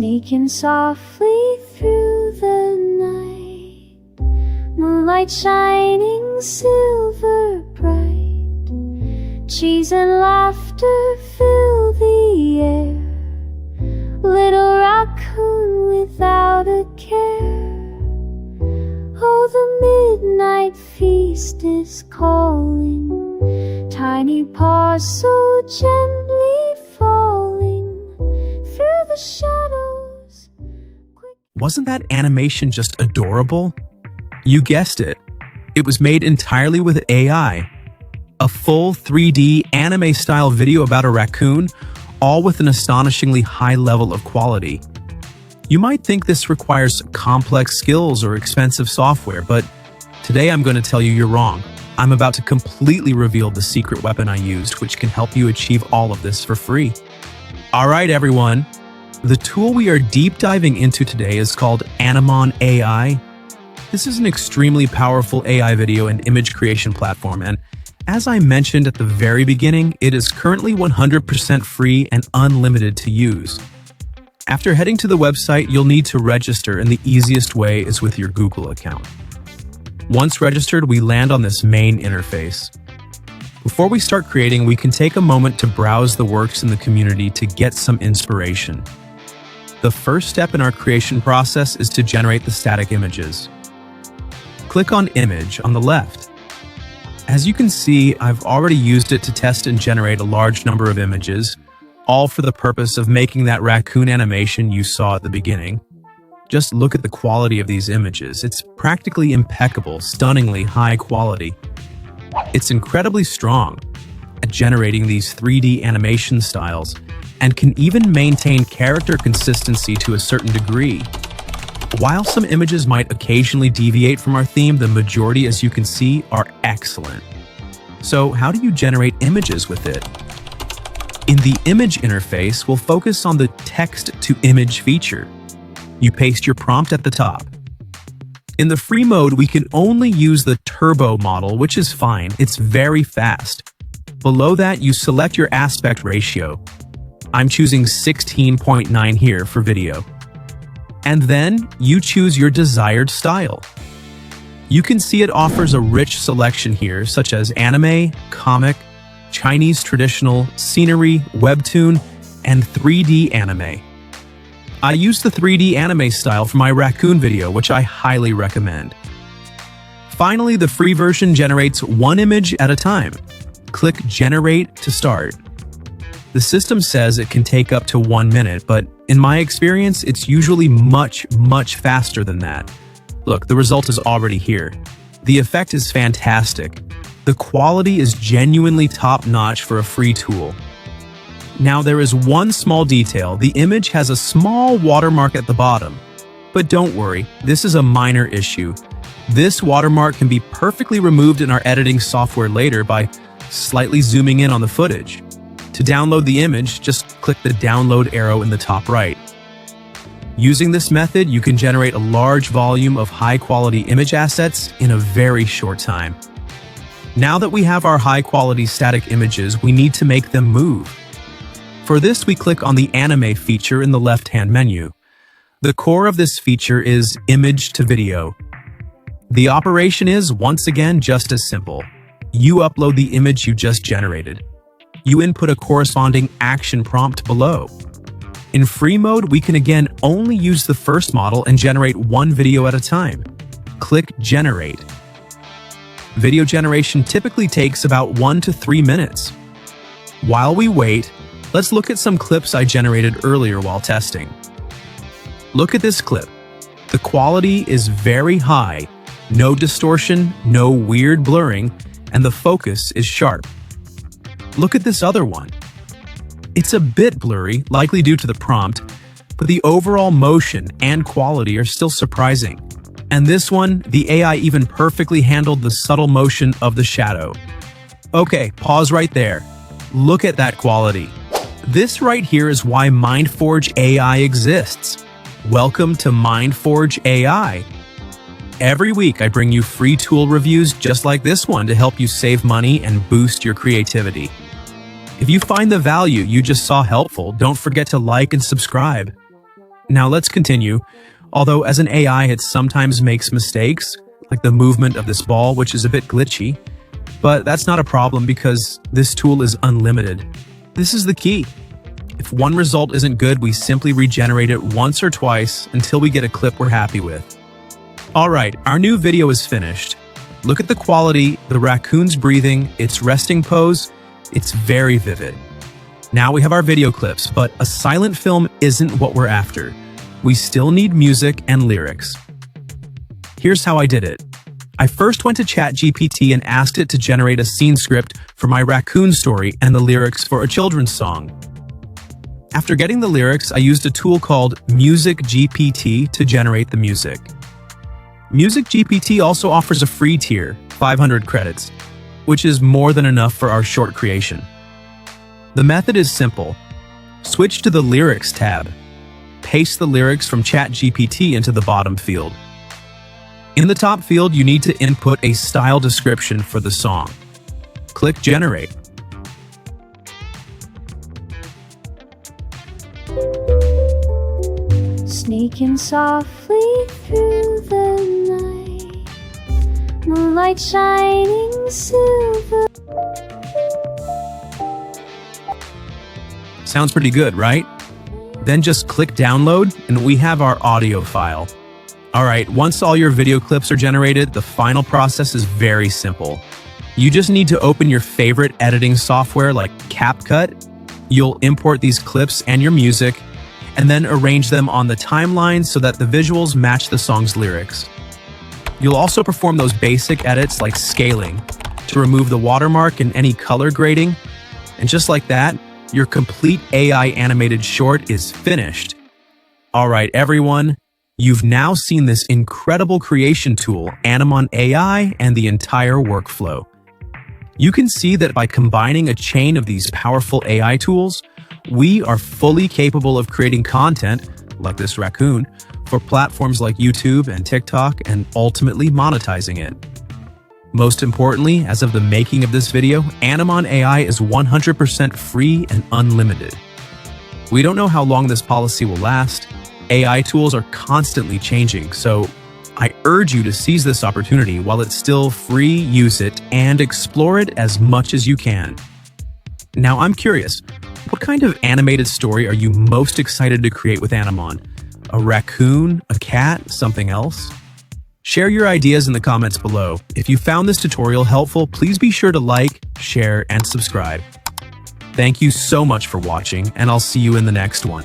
sneaking softly through the night, moonlight shining silver bright, cheese and laughter fill the air, little raccoon without a care. Oh, the midnight feast is calling, tiny paws so gently falling through the shadows. Wasn't that animation just adorable? You guessed it. It was made entirely with AI. A full 3D anime-style video about a raccoon, all with an astonishingly high level of quality. You might think this requires complex skills or expensive software, but today I'm going to tell you you're wrong. I'm about to completely reveal the secret weapon I used, which can help you achieve all of this for free. All right, everyone. The tool we are deep diving into today is called Animon AI. This is an extremely powerful AI video and image creation platform, and as I mentioned at the very beginning, it is currently 100% free and unlimited to use. After heading to the website, you'll need to register, and the easiest way is with your Google account. Once registered, we land on this main interface. Before we start creating, we can take a moment to browse the works in the community to get some inspiration. The first step in our creation process is to generate the static images. Click on Image on the left. As you can see, I've already used it to test and generate a large number of images, all for the purpose of making that raccoon animation you saw at the beginning. Just look at the quality of these images. It's practically impeccable, stunningly high quality. It's incredibly strong at generating these 3D animation styles and can even maintain character consistency to a certain degree. While some images might occasionally deviate from our theme, the majority, as you can see, are excellent. So how do you generate images with it? In the image interface, we'll focus on the text-to-image feature. You paste your prompt at the top. In the free mode, we can only use the turbo model, which is fine. It's very fast. Below that, you select your aspect ratio. I'm choosing 16.9 here for video. And then you choose your desired style. You can see it offers a rich selection here, such as anime, comic, Chinese traditional, scenery, webtoon, and 3D anime. I used the 3D anime style for my raccoon video, which I highly recommend. Finally, the free version generates one image at a time. Click Generate to start. The system says it can take up to 1 minute, but in my experience, it's usually much faster than that. Look, the result is already here. The effect is fantastic. The quality is genuinely top-notch for a free tool. Now, there is one small detail. The image has a small watermark at the bottom. But don't worry, this is a minor issue. This watermark can be perfectly removed in our editing software later by slightly zooming in on the footage. To download the image, just click the download arrow in the top right. Using this method, you can generate a large volume of high-quality image assets in a very short time. Now that we have our high-quality static images, we need to make them move. For this, we click on the Anime feature in the left-hand menu. The core of this feature is Image to Video. The operation is, once again, just as simple. You upload the image you just generated. You input a corresponding action prompt below. In free mode, we can again only use the first model and generate one video at a time. Click Generate. Video generation typically takes about 1 to 3 minutes. While we wait, let's look at some clips I generated earlier while testing. Look at this clip. The quality is very high, no distortion, no weird blurring, and the focus is sharp. Look at this other one. It's a bit blurry, likely due to the prompt, but the overall motion and quality are still surprising. And this one, the AI even perfectly handled the subtle motion of the shadow. Okay, pause right there. Look at that quality. This right here is why MindForge AI exists. Welcome to MindForge AI. Every week I bring you free tool reviews just like this one to help you save money and boost your creativity. If you find the value you just saw helpful, don't forget to like and subscribe. Now let's continue. Although as an AI, it sometimes makes mistakes, like the movement of this ball, which is a bit glitchy. But that's not a problem because this tool is unlimited. This is the key. If one result isn't good, we simply regenerate it once or twice until we get a clip we're happy with. Alright, our new video is finished. Look at the quality, the raccoon's breathing, its resting pose. It's very vivid. Now we have our video clips, but a silent film isn't what we're after. We still need music and lyrics. Here's how I did it. I first went to ChatGPT and asked it to generate a scene script for my raccoon story and the lyrics for a children's song. After getting the lyrics, I used a tool called Music GPT to generate the music. Music GPT also offers a free tier, 500 credits, which is more than enough for our short creation. The method is simple. Switch to the Lyrics tab. Paste the lyrics from ChatGPT into the bottom field. In the top field, you need to input a style description for the song. Click Generate. Sneaking softly through the night, moonlight shining silver. Sounds pretty good, right? Then just click Download and we have our audio file. Alright, once all your video clips are generated, the final process is very simple. You just need to open your favorite editing software like CapCut. You'll import these clips and your music, and then arrange them on the timeline so that the visuals match the song's lyrics. You'll also perform those basic edits like scaling to remove the watermark and any color grading. And just like that, your complete AI animated short is finished. Alright everyone, you've now seen this incredible creation tool, Animon AI, and the entire workflow. You can see that by combining a chain of these powerful AI tools, we are fully capable of creating content, like this raccoon, for platforms like YouTube and TikTok and ultimately monetizing it. Most importantly, as of the making of this video, Animon AI is 100% free and unlimited. We don't know how long this policy will last. AI tools are constantly changing, so I urge you to seize this opportunity while it's still free, use it, and explore it as much as you can. Now I'm curious, what kind of animated story are you most excited to create with Animon? A raccoon, a cat, something else? Share your ideas in the comments below. If you found this tutorial helpful, please be sure to like, share, and subscribe. Thank you so much for watching, and I'll see you in the next one.